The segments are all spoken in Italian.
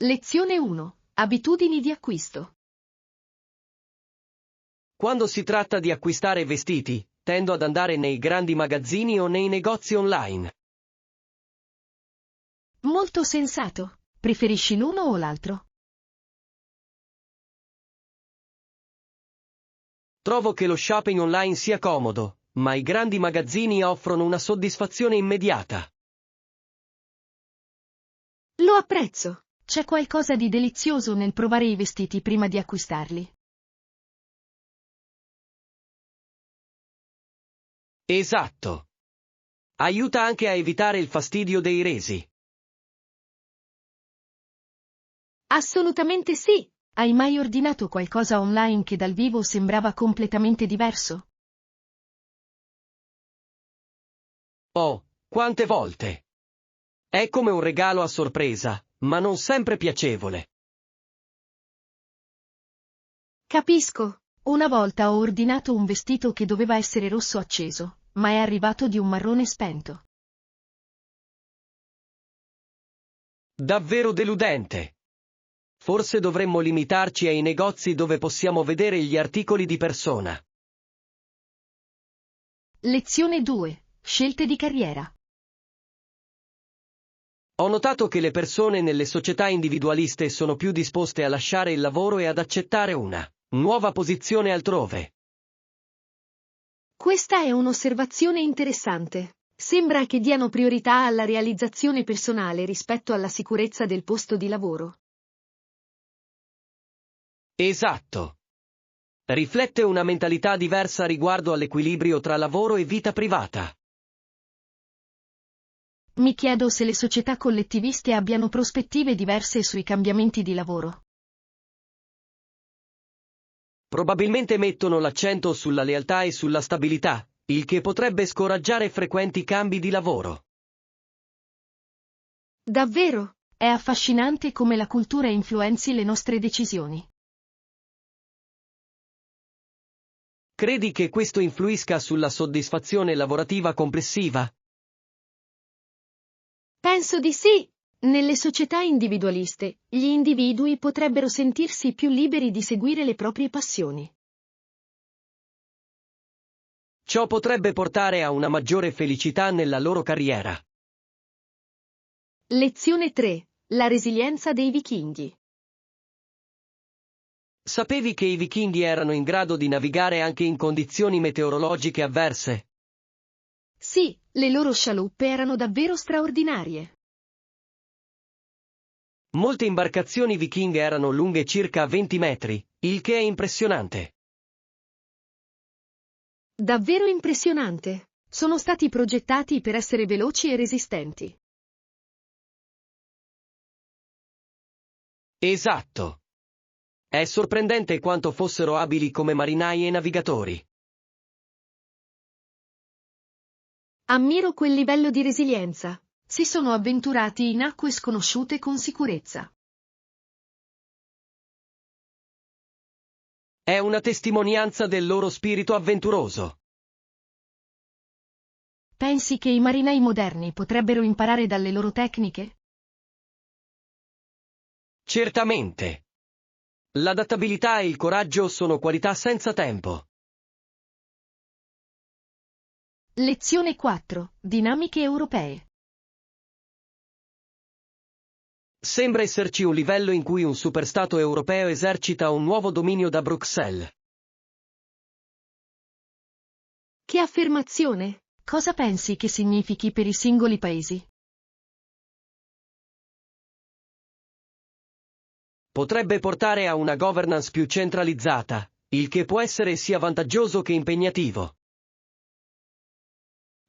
Lezione 1. Abitudini di acquisto. Quando si tratta di acquistare vestiti, tendo ad andare nei grandi magazzini o nei negozi online. Molto sensato. Preferisci l'uno o l'altro? Trovo che lo shopping online sia comodo, ma i grandi magazzini offrono una soddisfazione immediata. Lo apprezzo. C'è qualcosa di delizioso nel provare i vestiti prima di acquistarli. Esatto. Aiuta anche a evitare il fastidio dei resi. Assolutamente sì. Hai mai ordinato qualcosa online che dal vivo sembrava completamente diverso? Oh, quante volte! È come un regalo a sorpresa, ma non sempre piacevole. Capisco. Una volta ho ordinato un vestito che doveva essere rosso acceso, ma è arrivato di un marrone spento. Davvero deludente. Forse dovremmo limitarci ai negozi dove possiamo vedere gli articoli di persona. Lezione 2. Scelte di carriera. Ho notato che le persone nelle società individualiste sono più disposte a lasciare il lavoro e ad accettare una nuova posizione altrove. Questa è un'osservazione interessante. Sembra che diano priorità alla realizzazione personale rispetto alla sicurezza del posto di lavoro. Esatto. Riflette una mentalità diversa riguardo all'equilibrio tra lavoro e vita privata. Mi chiedo se le società collettiviste abbiano prospettive diverse sui cambiamenti di lavoro. Probabilmente mettono l'accento sulla lealtà e sulla stabilità, il che potrebbe scoraggiare frequenti cambi di lavoro. Davvero? È affascinante come la cultura influenzi le nostre decisioni. Credi che questo influisca sulla soddisfazione lavorativa complessiva? Penso di sì. Nelle società individualiste, gli individui potrebbero sentirsi più liberi di seguire le proprie passioni. Ciò potrebbe portare a una maggiore felicità nella loro carriera. Lezione 3. La resilienza dei vichinghi. Sapevi che i vichinghi erano in grado di navigare anche in condizioni meteorologiche avverse? Sì, le loro scialuppe erano davvero straordinarie. Molte imbarcazioni vichinghe erano lunghe circa 20 metri, il che è impressionante. Davvero impressionante. Sono stati progettati per essere veloci e resistenti. Esatto. È sorprendente quanto fossero abili come marinai e navigatori. Ammiro quel livello di resilienza. Si sono avventurati in acque sconosciute con sicurezza. È una testimonianza del loro spirito avventuroso. Pensi che i marinai moderni potrebbero imparare dalle loro tecniche? Certamente. L'adattabilità e il coraggio sono qualità senza tempo. Lezione 4. Dinamiche europee. Sembra esserci un livello in cui un superstato europeo esercita un nuovo dominio da Bruxelles. Che affermazione! Cosa pensi che significhi per i singoli paesi? Potrebbe portare a una governance più centralizzata, il che può essere sia vantaggioso che impegnativo.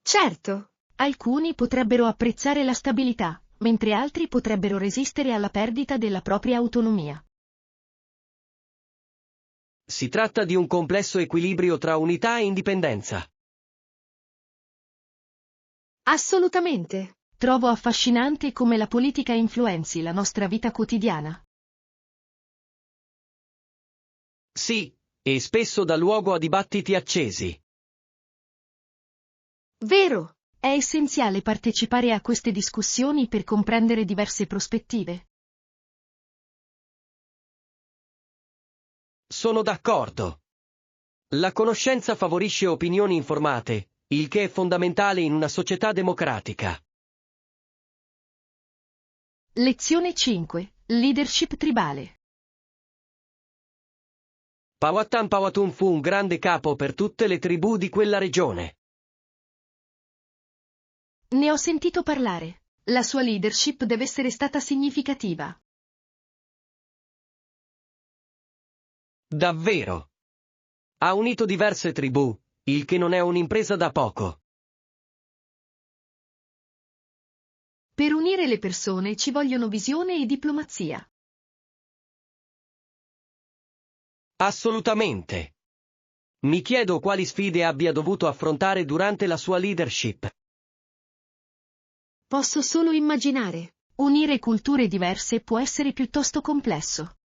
Certo, alcuni potrebbero apprezzare la stabilità, mentre altri potrebbero resistere alla perdita della propria autonomia. Si tratta di un complesso equilibrio tra unità e indipendenza. Assolutamente. Trovo affascinante come la politica influenzi la nostra vita quotidiana. Sì, e spesso dà luogo a dibattiti accesi. Vero, è essenziale partecipare a queste discussioni per comprendere diverse prospettive. Sono d'accordo. La conoscenza favorisce opinioni informate, il che è fondamentale in una società democratica. Lezione 5. Leadership tribale. Powhatan Powhatan fu un grande capo per tutte le tribù di quella regione. Ne ho sentito parlare. La sua leadership deve essere stata significativa. Davvero. Ha unito diverse tribù, il che non è un'impresa da poco. Per unire le persone ci vogliono visione e diplomazia. Assolutamente. Mi chiedo quali sfide abbia dovuto affrontare durante la sua leadership. Posso solo immaginare. Unire culture diverse può essere piuttosto complesso.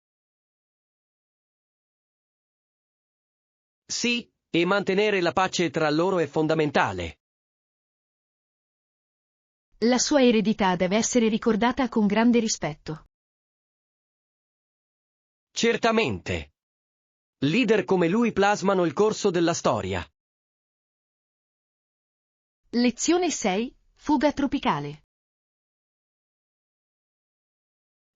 Sì, e mantenere la pace tra loro è fondamentale. La sua eredità deve essere ricordata con grande rispetto. Certamente. Leader come lui plasmano il corso della storia. Lezione 6. Fuga tropicale.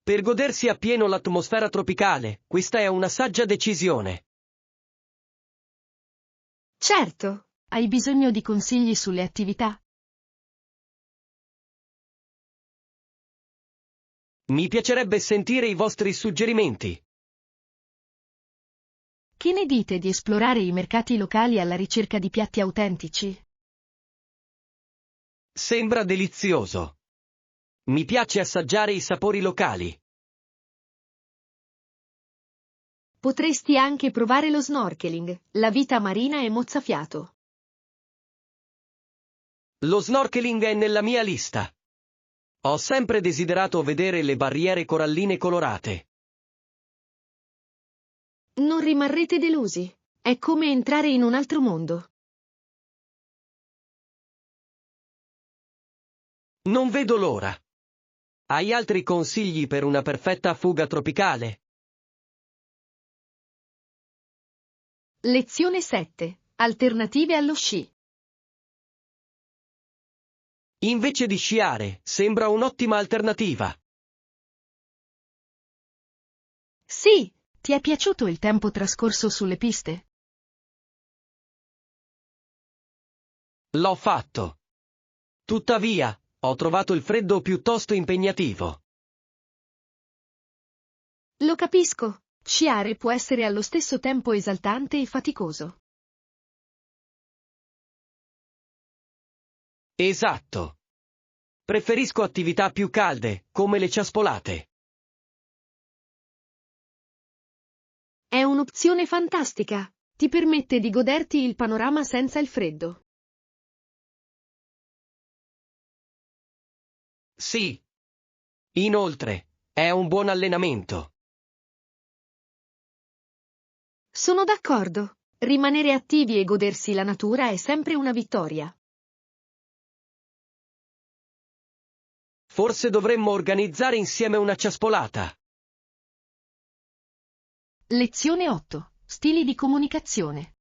Per godersi appieno l'atmosfera tropicale, questa è una saggia decisione. Certo. Hai bisogno di consigli sulle attività? Mi piacerebbe sentire i vostri suggerimenti. Che ne dite di esplorare i mercati locali alla ricerca di piatti autentici? Sembra delizioso. Mi piace assaggiare i sapori locali. Potresti anche provare lo snorkeling, la vita marina è mozzafiato. Lo snorkeling è nella mia lista. Ho sempre desiderato vedere le barriere coralline colorate. Non rimarrete delusi. È come entrare in un altro mondo. Non vedo l'ora. Hai altri consigli per una perfetta fuga tropicale? Lezione 7. Alternative allo sci. Invece di sciare, sembra un'ottima alternativa. Sì, ti è piaciuto il tempo trascorso sulle piste? L'ho fatto. Tuttavia, ho trovato il freddo piuttosto impegnativo. Lo capisco. Sciare può essere allo stesso tempo esaltante e faticoso. Esatto. Preferisco attività più calde, come le ciaspolate. È un'opzione fantastica. Ti permette di goderti il panorama senza il freddo. Sì. Inoltre, è un buon allenamento. Sono d'accordo. Rimanere attivi e godersi la natura è sempre una vittoria. Forse dovremmo organizzare insieme una ciaspolata. Lezione 8. Stili di comunicazione.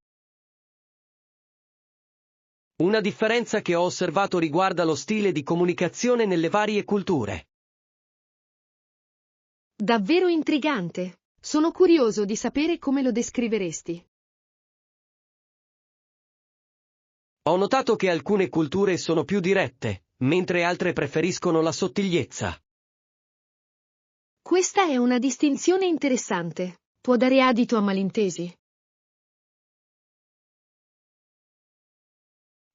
Una differenza che ho osservato riguarda lo stile di comunicazione nelle varie culture. Davvero intrigante. Sono curioso di sapere come lo descriveresti. Ho notato che alcune culture sono più dirette, mentre altre preferiscono la sottigliezza. Questa è una distinzione interessante. Può dare adito a malintesi.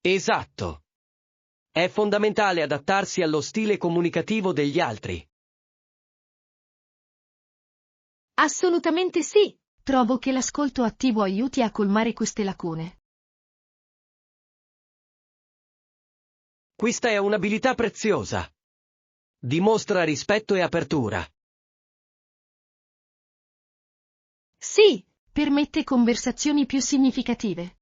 Esatto. È fondamentale adattarsi allo stile comunicativo degli altri. Assolutamente sì. Trovo che l'ascolto attivo aiuti a colmare queste lacune. Questa è un'abilità preziosa. Dimostra rispetto e apertura. Sì, permette conversazioni più significative.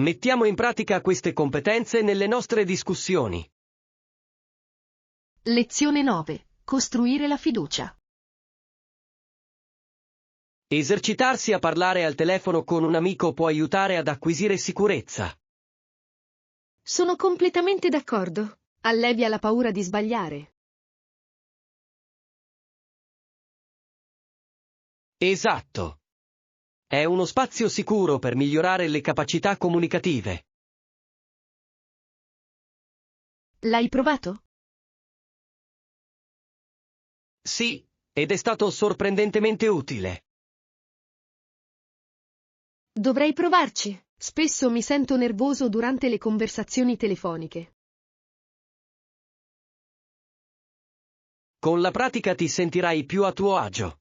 Mettiamo in pratica queste competenze nelle nostre discussioni. Lezione 9. Costruire la fiducia. Esercitarsi a parlare al telefono con un amico può aiutare ad acquisire sicurezza. Sono completamente d'accordo. Allevia la paura di sbagliare. Esatto. È uno spazio sicuro per migliorare le capacità comunicative. L'hai provato? Sì, ed è stato sorprendentemente utile. Dovrei provarci. Spesso mi sento nervoso durante le conversazioni telefoniche. Con la pratica ti sentirai più a tuo agio.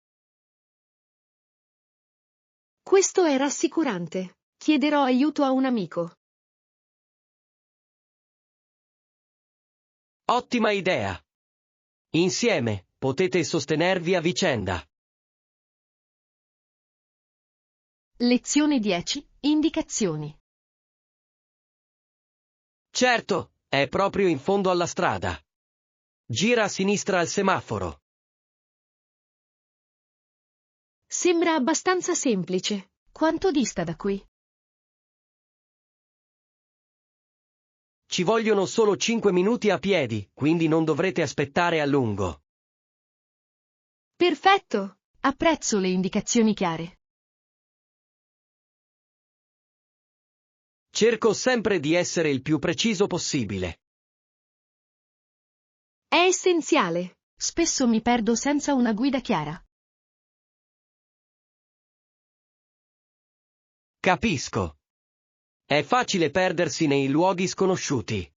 Questo è rassicurante. Chiederò aiuto a un amico. Ottima idea. Insieme, potete sostenervi a vicenda. Lezione 10. Indicazioni. Certo, è proprio in fondo alla strada. Gira a sinistra al semaforo. Sembra abbastanza semplice. Quanto dista da qui? Ci vogliono solo 5 minuti a piedi, quindi non dovrete aspettare a lungo. Perfetto. Apprezzo le indicazioni chiare. Cerco sempre di essere il più preciso possibile. È essenziale. Spesso mi perdo senza una guida chiara. Capisco. È facile perdersi nei luoghi sconosciuti.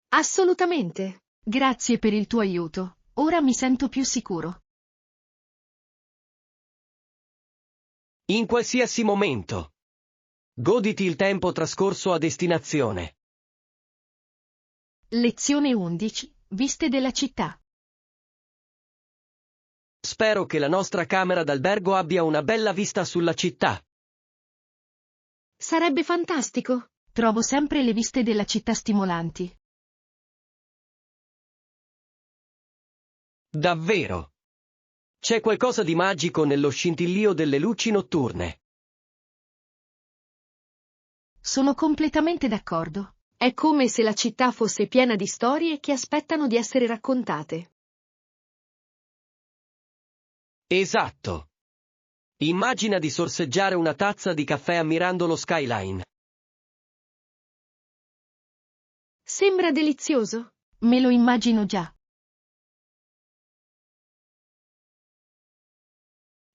Assolutamente. Grazie per il tuo aiuto. Ora mi sento più sicuro. In qualsiasi momento. Goditi il tempo trascorso a destinazione. Lezione 11. Viste della città. Spero che la nostra camera d'albergo abbia una bella vista sulla città. Sarebbe fantastico. Trovo sempre le viste della città stimolanti. Davvero. C'è qualcosa di magico nello scintillio delle luci notturne. Sono completamente d'accordo. È come se la città fosse piena di storie che aspettano di essere raccontate. Esatto. Immagina di sorseggiare una tazza di caffè ammirando lo skyline. Sembra delizioso. Me lo immagino già.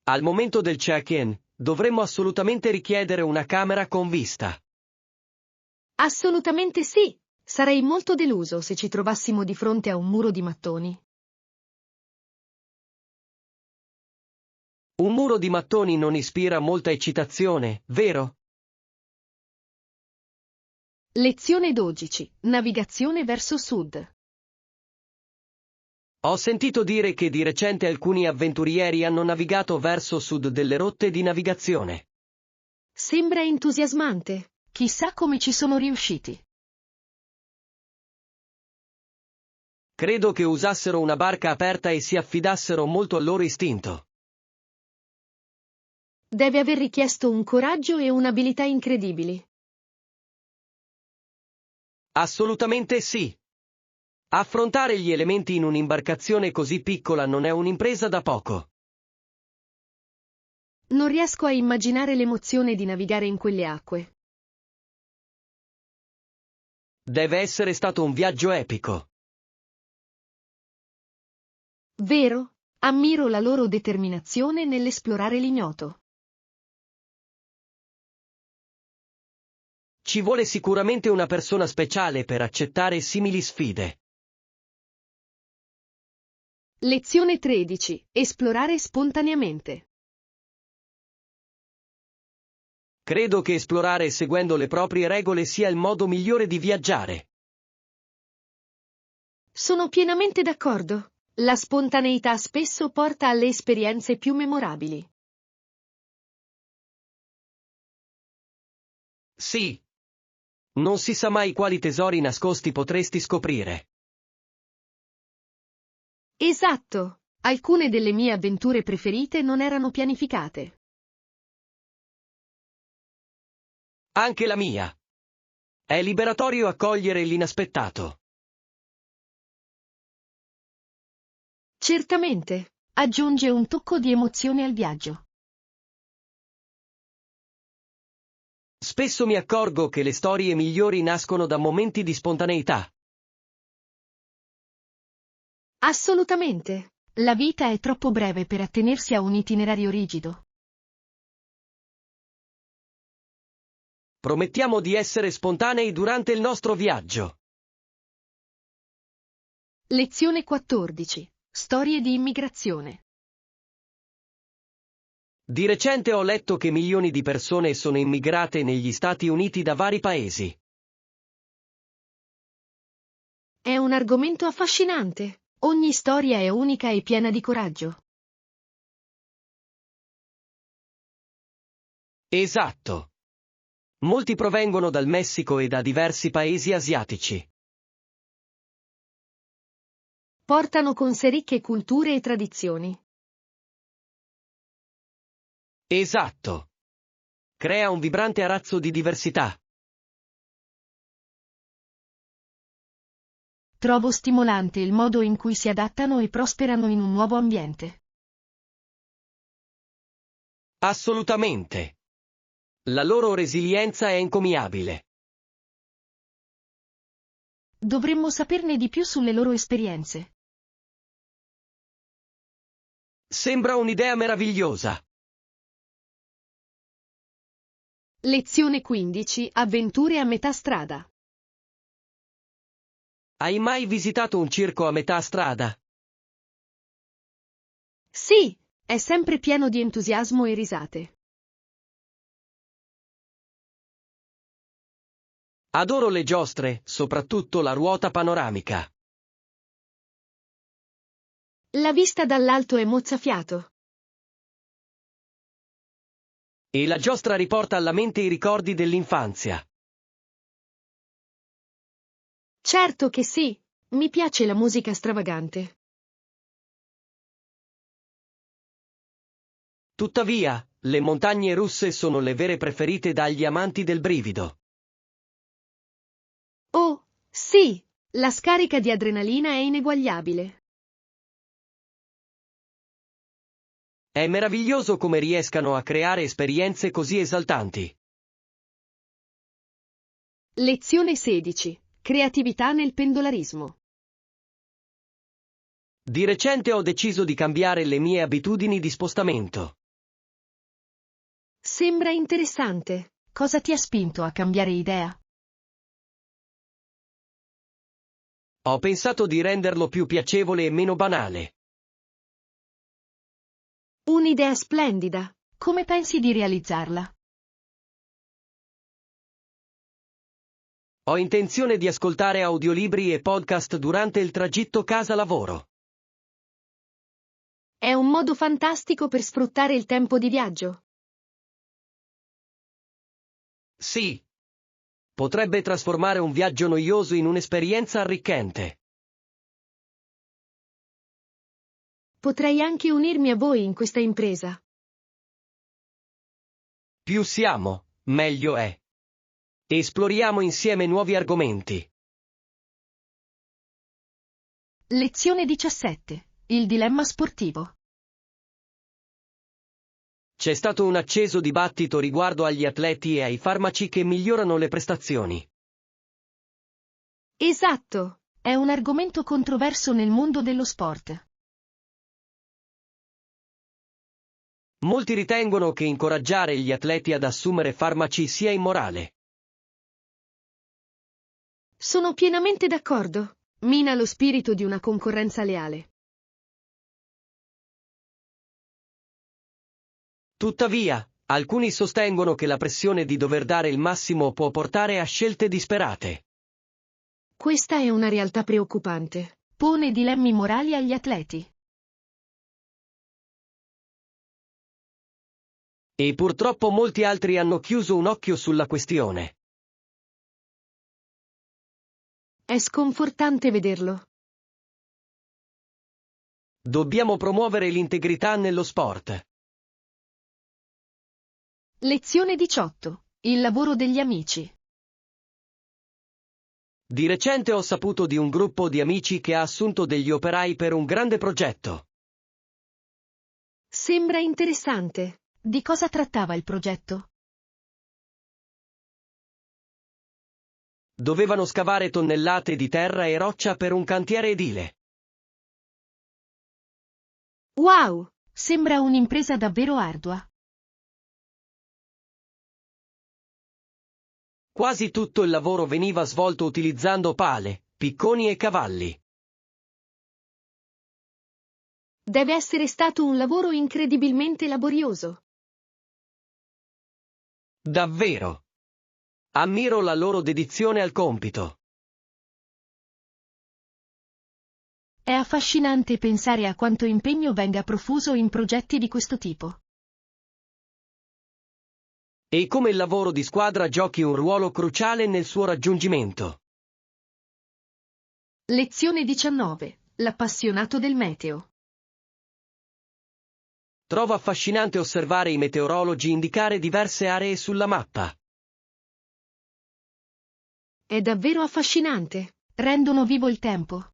Al momento del check-in, dovremmo assolutamente richiedere una camera con vista. Assolutamente sì. Sarei molto deluso se ci trovassimo di fronte a un muro di mattoni. Un muro di mattoni non ispira molta eccitazione, vero? Lezione 12. Navigazione verso sud. Ho sentito dire che di recente alcuni avventurieri hanno navigato verso sud delle rotte di navigazione. Sembra entusiasmante. Chissà come ci sono riusciti. Credo che usassero una barca aperta e si affidassero molto al loro istinto. Deve aver richiesto un coraggio e un'abilità incredibili. Assolutamente sì. Affrontare gli elementi in un'imbarcazione così piccola non è un'impresa da poco. Non riesco a immaginare l'emozione di navigare in quelle acque. Deve essere stato un viaggio epico. Vero? Ammiro la loro determinazione nell'esplorare l'ignoto. Ci vuole sicuramente una persona speciale per accettare simili sfide. Lezione 13. Esplorare spontaneamente. Credo che esplorare seguendo le proprie regole sia il modo migliore di viaggiare. Sono pienamente d'accordo. La spontaneità spesso porta alle esperienze più memorabili. Sì. Non si sa mai quali tesori nascosti potresti scoprire. Esatto. Alcune delle mie avventure preferite non erano pianificate. Anche la mia. È liberatorio accogliere l'inaspettato. Certamente, aggiunge un tocco di emozione al viaggio. Spesso mi accorgo che le storie migliori nascono da momenti di spontaneità. Assolutamente. La vita è troppo breve per attenersi a un itinerario rigido. Promettiamo di essere spontanei durante il nostro viaggio. Lezione 14. Storie di immigrazione. Di recente ho letto che milioni di persone sono immigrate negli Stati Uniti da vari paesi. È un argomento affascinante. Ogni storia è unica e piena di coraggio. Esatto. Molti provengono dal Messico e da diversi paesi asiatici. Portano con sé ricche culture e tradizioni. Esatto. Crea un vibrante arazzo di diversità. Trovo stimolante il modo in cui si adattano e prosperano in un nuovo ambiente. Assolutamente. La loro resilienza è encomiabile. Dovremmo saperne di più sulle loro esperienze. Sembra un'idea meravigliosa. Lezione 15. Avventure a metà strada. Hai mai visitato un circo a metà strada? Sì, è sempre pieno di entusiasmo e risate. Adoro le giostre, soprattutto la ruota panoramica. La vista dall'alto è mozzafiato. E la giostra riporta alla mente i ricordi dell'infanzia. Certo che sì, mi piace la musica stravagante. Tuttavia, le montagne russe sono le vere preferite dagli amanti del brivido. Oh, sì, la scarica di adrenalina è ineguagliabile. È meraviglioso come riescano a creare esperienze così esaltanti. Lezione 16. Creatività nel pendolarismo. Di recente ho deciso di cambiare le mie abitudini di spostamento. Sembra interessante. Cosa ti ha spinto a cambiare idea? Ho pensato di renderlo più piacevole e meno banale. Un'idea splendida. Come pensi di realizzarla? Ho intenzione di ascoltare audiolibri e podcast durante il tragitto casa-lavoro. È un modo fantastico per sfruttare il tempo di viaggio. Sì. Potrebbe trasformare un viaggio noioso in un'esperienza arricchente. Potrei anche unirmi a voi in questa impresa. Più siamo, meglio è. Esploriamo insieme nuovi argomenti. Lezione 17. Il dilemma sportivo. C'è stato un acceso dibattito riguardo agli atleti e ai farmaci che migliorano le prestazioni. Esatto, è un argomento controverso nel mondo dello sport. Molti ritengono che incoraggiare gli atleti ad assumere farmaci sia immorale. Sono pienamente d'accordo. Mina lo spirito di una concorrenza leale. Tuttavia, alcuni sostengono che la pressione di dover dare il massimo può portare a scelte disperate. Questa è una realtà preoccupante. Pone dilemmi morali agli atleti. E purtroppo molti altri hanno chiuso un occhio sulla questione. È sconfortante vederlo. Dobbiamo promuovere l'integrità nello sport. Lezione 18. Il lavoro degli amici. Di recente ho saputo di un gruppo di amici che ha assunto degli operai per un grande progetto. Sembra interessante. Di cosa trattava il progetto? Dovevano scavare tonnellate di terra e roccia per un cantiere edile. Wow! Sembra un'impresa davvero ardua. Quasi tutto il lavoro veniva svolto utilizzando pale, picconi e cavalli. Deve essere stato un lavoro incredibilmente laborioso. Davvero. Ammiro la loro dedizione al compito. È affascinante pensare a quanto impegno venga profuso in progetti di questo tipo. E come il lavoro di squadra giochi un ruolo cruciale nel suo raggiungimento. Lezione 19. L'appassionato del meteo. Trovo affascinante osservare i meteorologi indicare diverse aree sulla mappa. È davvero affascinante. Rendono vivo il tempo.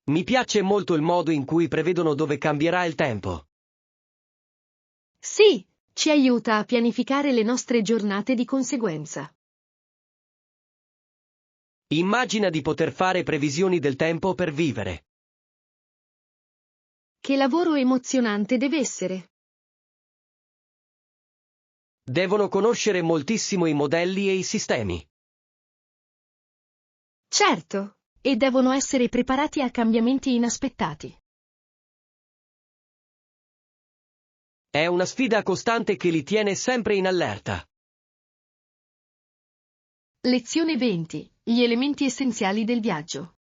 Mi piace molto il modo in cui prevedono dove cambierà il tempo. Sì, ci aiuta a pianificare le nostre giornate di conseguenza. Immagina di poter fare previsioni del tempo per vivere. Che lavoro emozionante deve essere. Devono conoscere moltissimo i modelli e i sistemi. Certo, e devono essere preparati a cambiamenti inaspettati. È una sfida costante che li tiene sempre in allerta. Lezione 20. Gli elementi essenziali del viaggio.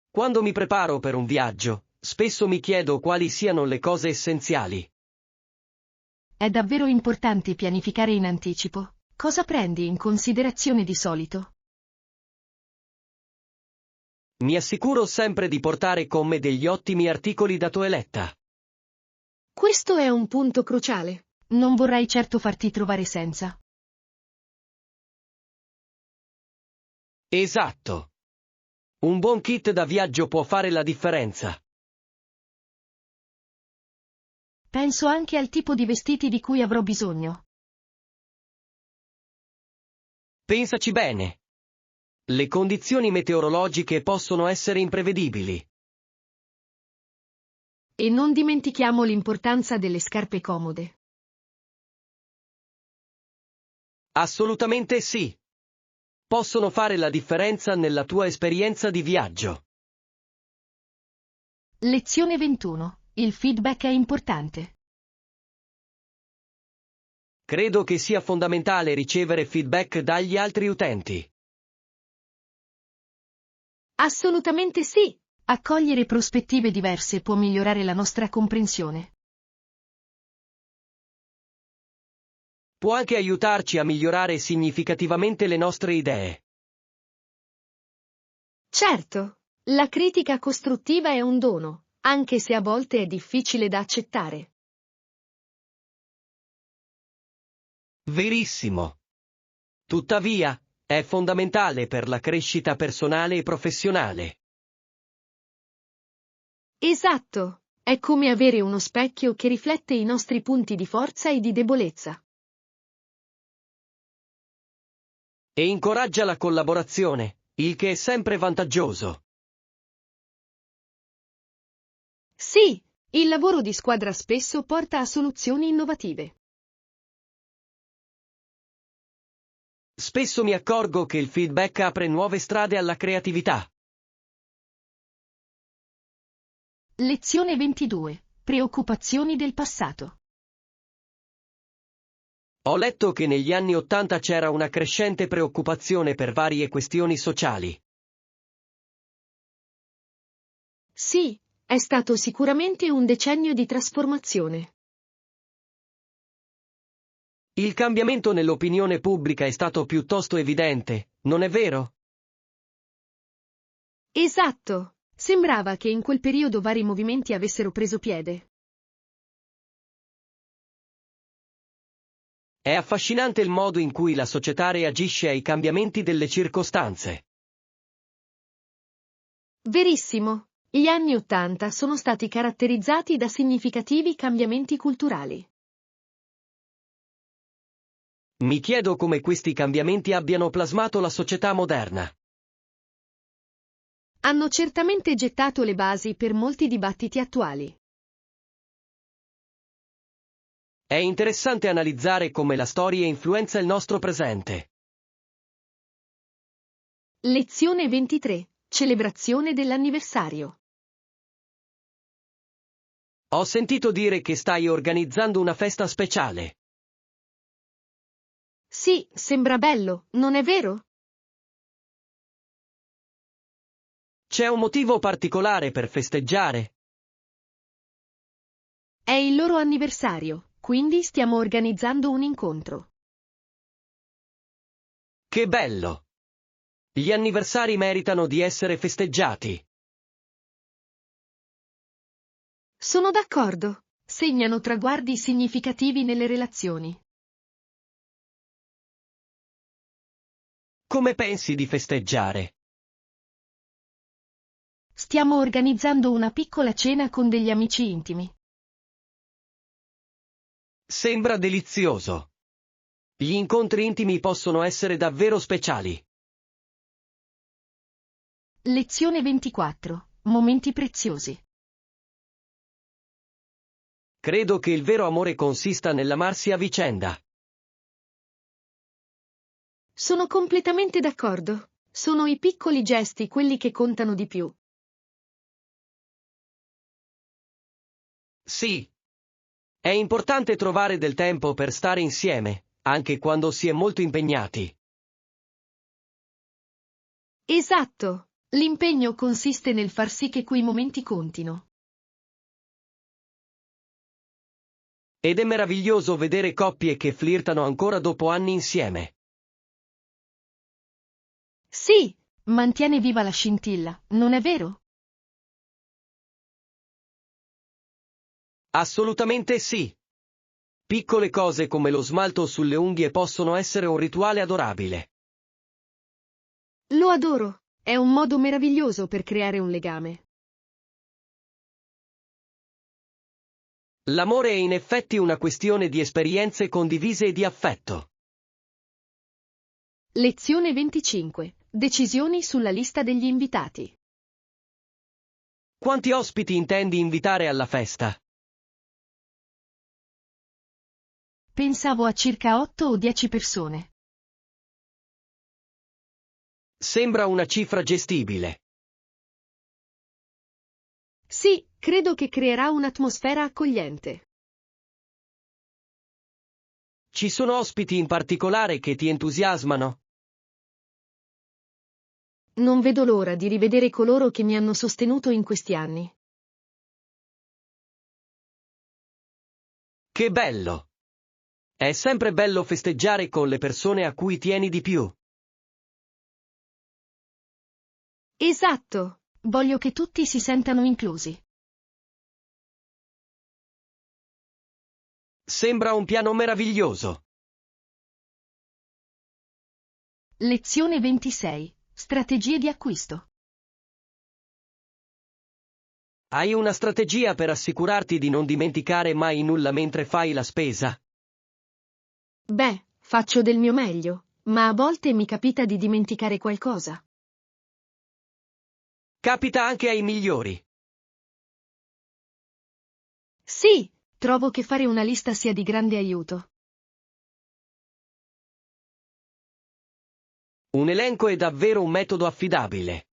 Quando mi preparo per un viaggio, spesso mi chiedo quali siano le cose essenziali. È davvero importante pianificare in anticipo. Cosa prendi in considerazione di solito? Mi assicuro sempre di portare con me degli ottimi articoli da toeletta. Questo è un punto cruciale. Non vorrai certo farti trovare senza. Esatto. Un buon kit da viaggio può fare la differenza. Penso anche al tipo di vestiti di cui avrò bisogno. Pensaci bene. Le condizioni meteorologiche possono essere imprevedibili. E non dimentichiamo l'importanza delle scarpe comode. Assolutamente sì. Possono fare la differenza nella tua esperienza di viaggio. Lezione 21. Il feedback è importante. Credo che sia fondamentale ricevere feedback dagli altri utenti. Assolutamente sì. Accogliere prospettive diverse può migliorare la nostra comprensione. Può anche aiutarci a migliorare significativamente le nostre idee. Certo, la critica costruttiva è un dono, anche se a volte è difficile da accettare. Verissimo. Tuttavia, è fondamentale per la crescita personale e professionale. Esatto, è come avere uno specchio che riflette i nostri punti di forza e di debolezza. E incoraggia la collaborazione, il che è sempre vantaggioso. Sì, il lavoro di squadra spesso porta a soluzioni innovative. Spesso mi accorgo che il feedback apre nuove strade alla creatività. Lezione 22. Preoccupazioni del passato. Ho letto che negli anni '80 c'era una crescente preoccupazione per varie questioni sociali. Sì, è stato sicuramente un decennio di trasformazione. Il cambiamento nell'opinione pubblica è stato piuttosto evidente, non è vero? Esatto. Sembrava che in quel periodo vari movimenti avessero preso piede. È affascinante il modo in cui la società reagisce ai cambiamenti delle circostanze. Verissimo. Gli anni '80 sono stati caratterizzati da significativi cambiamenti culturali. Mi chiedo come questi cambiamenti abbiano plasmato la società moderna. Hanno certamente gettato le basi per molti dibattiti attuali. È interessante analizzare come la storia influenza il nostro presente. Lezione 23. Celebrazione dell'anniversario. Ho sentito dire che stai organizzando una festa speciale. Sì, sembra bello, non è vero? C'è un motivo particolare per festeggiare? È il loro anniversario, quindi stiamo organizzando un incontro. Che bello! Gli anniversari meritano di essere festeggiati. Sono d'accordo. Segnano traguardi significativi nelle relazioni. Come pensi di festeggiare? Stiamo organizzando una piccola cena con degli amici intimi. Sembra delizioso. Gli incontri intimi possono essere davvero speciali. Lezione 24. Momenti preziosi. Credo che il vero amore consista nell'amarsi a vicenda. Sono completamente d'accordo. Sono i piccoli gesti quelli che contano di più. Sì. È importante trovare del tempo per stare insieme, anche quando si è molto impegnati. Esatto. L'impegno consiste nel far sì che quei momenti contino. Ed è meraviglioso vedere coppie che flirtano ancora dopo anni insieme. Sì, mantiene viva la scintilla, non è vero? Assolutamente sì. Piccole cose come lo smalto sulle unghie possono essere un rituale adorabile. Lo adoro. È un modo meraviglioso per creare un legame. L'amore è in effetti una questione di esperienze condivise e di affetto. Lezione 25. Decisioni sulla lista degli invitati. Quanti ospiti intendi invitare alla festa? Pensavo a circa 8 o 10 persone. Sembra una cifra gestibile. Sì, credo che creerà un'atmosfera accogliente. Ci sono ospiti in particolare che ti entusiasmano? Non vedo l'ora di rivedere coloro che mi hanno sostenuto in questi anni. Che bello! È sempre bello festeggiare con le persone a cui tieni di più. Esatto, voglio che tutti si sentano inclusi. Sembra un piano meraviglioso. Lezione 26. Strategie di acquisto. Hai una strategia per assicurarti di non dimenticare mai nulla mentre fai la spesa? Beh, faccio del mio meglio, ma a volte mi capita di dimenticare qualcosa. Capita anche ai migliori. Sì, trovo che fare una lista sia di grande aiuto. Un elenco è davvero un metodo affidabile.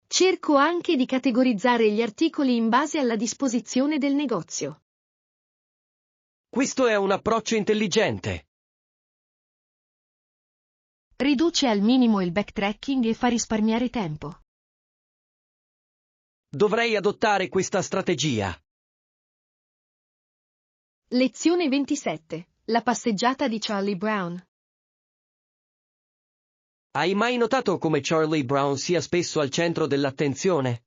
Cerco anche di categorizzare gli articoli in base alla disposizione del negozio. Questo è un approccio intelligente. Riduce al minimo il backtracking e fa risparmiare tempo. Dovrei adottare questa strategia. Lezione 27. La passeggiata di Charlie Brown. Hai mai notato come Charlie Brown sia spesso al centro dell'attenzione?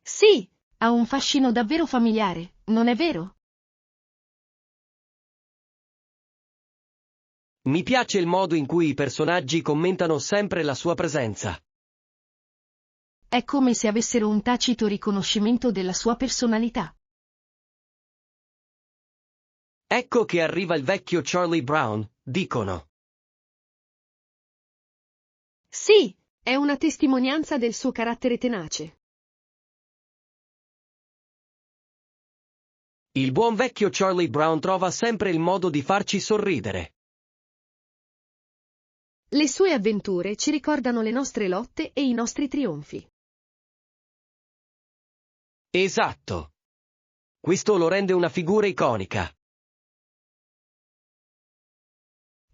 Sì, ha un fascino davvero familiare, non è vero? Mi piace il modo in cui i personaggi commentano sempre la sua presenza. È come se avessero un tacito riconoscimento della sua personalità. Ecco che arriva il vecchio Charlie Brown, dicono. Sì, è una testimonianza del suo carattere tenace. Il buon vecchio Charlie Brown trova sempre il modo di farci sorridere. Le sue avventure ci ricordano le nostre lotte e i nostri trionfi. Esatto. Questo lo rende una figura iconica.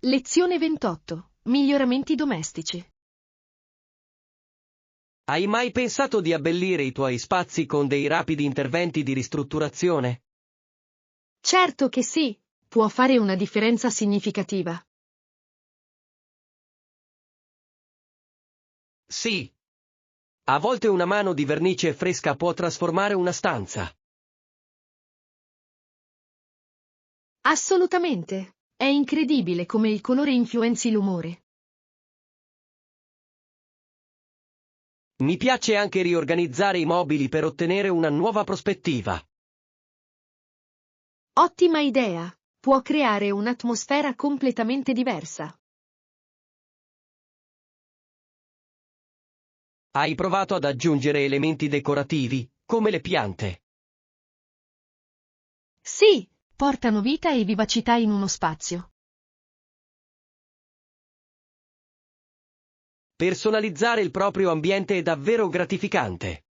Lezione 28. Miglioramenti domestici. Hai mai pensato di abbellire i tuoi spazi con dei rapidi interventi di ristrutturazione? Certo che sì, può fare una differenza significativa. Sì. A volte una mano di vernice fresca può trasformare una stanza. Assolutamente. È incredibile come il colore influenzi l'umore. Mi piace anche riorganizzare i mobili per ottenere una nuova prospettiva. Ottima idea. Può creare un'atmosfera completamente diversa. Hai provato ad aggiungere elementi decorativi, come le piante? Sì, portano vita e vivacità in uno spazio. Personalizzare il proprio ambiente è davvero gratificante.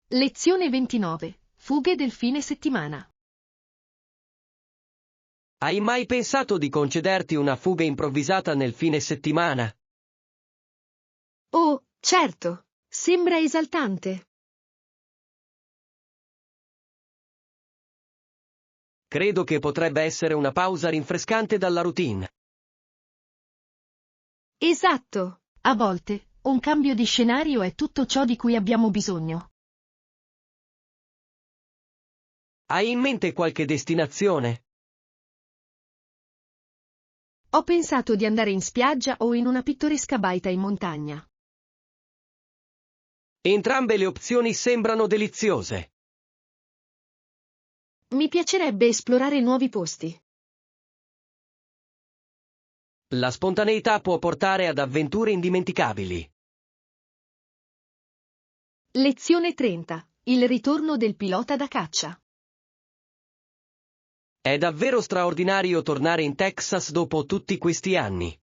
Lezione 29. Fughe del fine settimana. Hai mai pensato di concederti una fuga improvvisata nel fine settimana? Oh, certo. Sembra esaltante. Credo che potrebbe essere una pausa rinfrescante dalla routine. Esatto. A volte, un cambio di scenario è tutto ciò di cui abbiamo bisogno. Hai in mente qualche destinazione? Ho pensato di andare in spiaggia o in una pittoresca baita in montagna. Entrambe le opzioni sembrano deliziose. Mi piacerebbe esplorare nuovi posti. La spontaneità può portare ad avventure indimenticabili. Lezione 30. Il ritorno del pilota da caccia. È davvero straordinario tornare in Texas dopo tutti questi anni.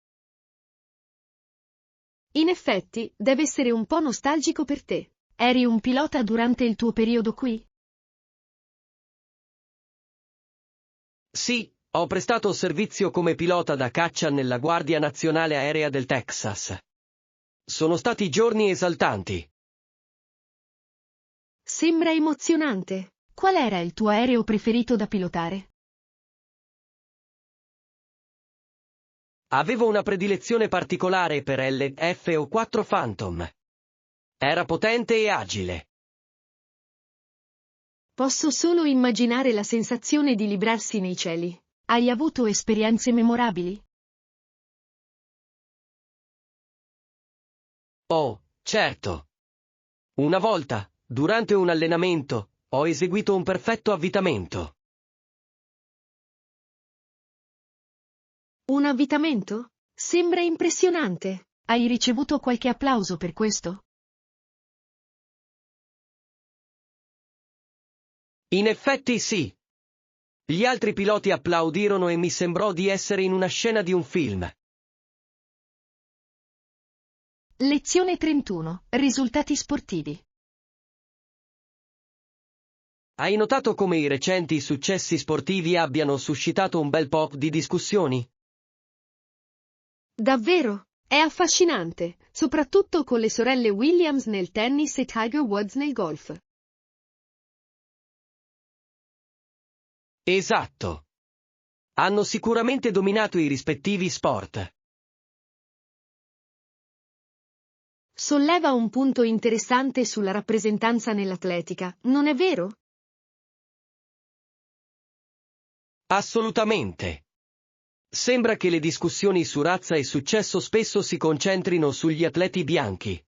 In effetti, deve essere un po' nostalgico per te. Eri un pilota durante il tuo periodo qui? Sì, ho prestato servizio come pilota da caccia nella Guardia Nazionale Aerea del Texas. Sono stati giorni esaltanti. Sembra emozionante. Qual era il tuo aereo preferito da pilotare? Avevo una predilezione particolare per l'F-4 Phantom. Era potente e agile. Posso solo immaginare la sensazione di librarsi nei cieli. Hai avuto esperienze memorabili? Oh, certo. Una volta, durante un allenamento, ho eseguito un perfetto avvitamento. Un avvitamento? Sembra impressionante. Hai ricevuto qualche applauso per questo? In effetti sì. Gli altri piloti applaudirono e mi sembrò di essere in una scena di un film. Lezione 31. Risultati sportivi. Hai notato come i recenti successi sportivi abbiano suscitato un bel po' di discussioni? Davvero? È affascinante, soprattutto con le sorelle Williams nel tennis e Tiger Woods nel golf. Esatto. Hanno sicuramente dominato i rispettivi sport. Solleva un punto interessante sulla rappresentanza nell'atletica, non è vero? Assolutamente. Sembra che le discussioni su razza e successo spesso si concentrino sugli atleti bianchi.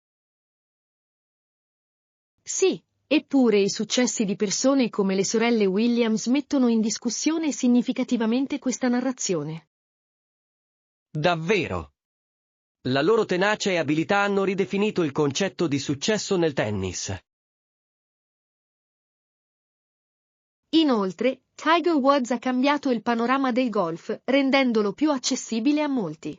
Sì, eppure i successi di persone come le sorelle Williams mettono in discussione significativamente questa narrazione. Davvero. La loro tenacia e abilità hanno ridefinito il concetto di successo nel tennis. Inoltre, Tiger Woods ha cambiato il panorama del golf, rendendolo più accessibile a molti.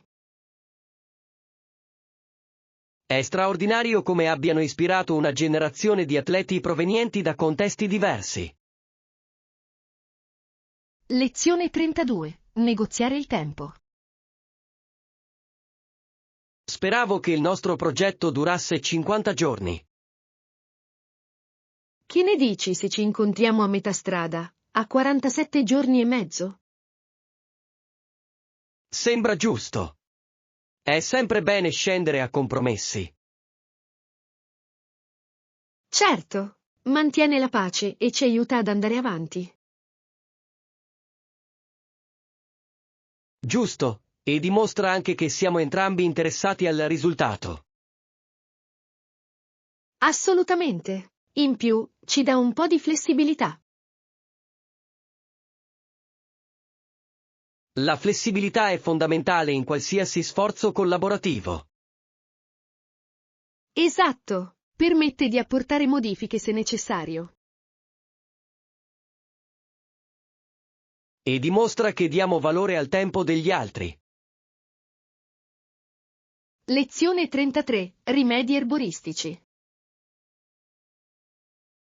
È straordinario come abbiano ispirato una generazione di atleti provenienti da contesti diversi. Lezione 32. Negoziare il tempo. Speravo che il nostro progetto durasse 50 giorni. Che ne dici se ci incontriamo a metà strada, a 47 giorni e mezzo? Sembra giusto. È sempre bene scendere a compromessi. Certo, mantiene la pace e ci aiuta ad andare avanti. Giusto, e dimostra anche che siamo entrambi interessati al risultato. Assolutamente. In più, ci dà un po' di flessibilità. La flessibilità è fondamentale in qualsiasi sforzo collaborativo. Esatto, permette di apportare modifiche se necessario. E dimostra che diamo valore al tempo degli altri. Lezione 33. Rimedi erboristici.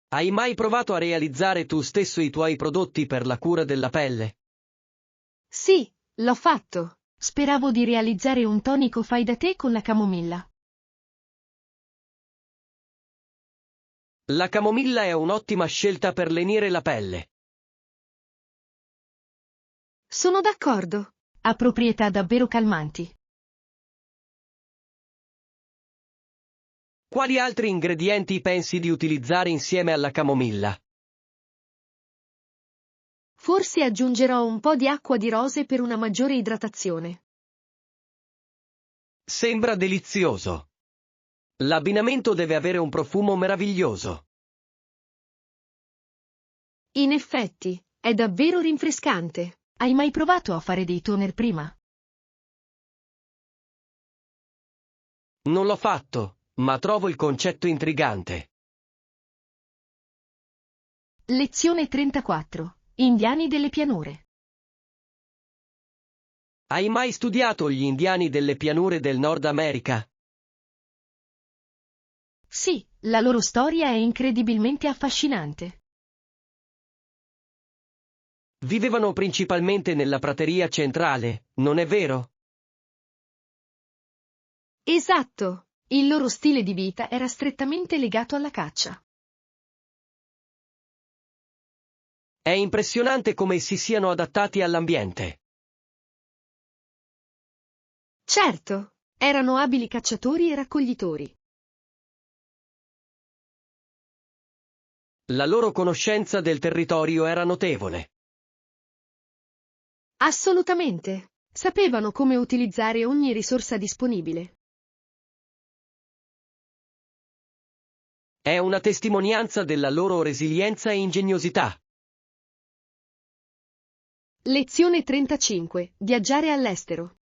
Hai mai provato a realizzare tu stesso i tuoi prodotti per la cura della pelle? Sì, l'ho fatto. Speravo di realizzare un tonico fai da te con la camomilla. La camomilla è un'ottima scelta per lenire la pelle. Sono d'accordo. Ha proprietà davvero calmanti. Quali altri ingredienti pensi di utilizzare insieme alla camomilla? Forse aggiungerò un po' di acqua di rose per una maggiore idratazione. Sembra delizioso. L'abbinamento deve avere un profumo meraviglioso. In effetti, è davvero rinfrescante. Hai mai provato a fare dei toner prima? Non l'ho fatto, ma trovo il concetto intrigante. Lezione 34. Indiani delle pianure. Hai mai studiato gli indiani delle pianure del Nord America? Sì, la loro storia è incredibilmente affascinante. Vivevano principalmente nella prateria centrale, non è vero? Esatto, il loro stile di vita era strettamente legato alla caccia. È impressionante come si siano adattati all'ambiente. Certo, erano abili cacciatori e raccoglitori. La loro conoscenza del territorio era notevole. Assolutamente. Sapevano come utilizzare ogni risorsa disponibile. È una testimonianza della loro resilienza e ingegnosità. Lezione 35. Viaggiare all'estero.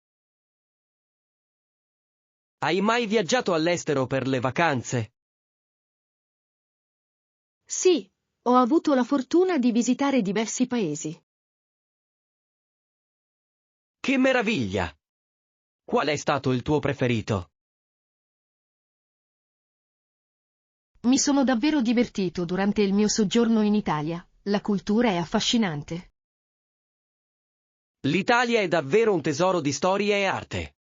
Hai mai viaggiato all'estero per le vacanze? Sì, ho avuto la fortuna di visitare diversi paesi. Che meraviglia! Qual è stato il tuo preferito? Mi sono davvero divertito durante il mio soggiorno in Italia. La cultura è affascinante. L'Italia è davvero un tesoro di storia e arte.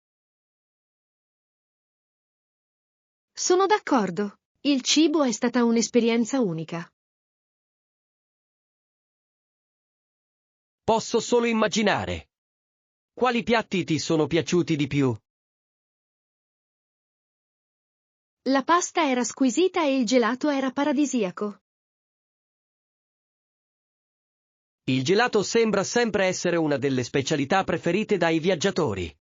Sono d'accordo. Il cibo è stata un'esperienza unica. Posso solo immaginare. Quali piatti ti sono piaciuti di più? La pasta era squisita e il gelato era paradisiaco. Il gelato sembra sempre essere una delle specialità preferite dai viaggiatori.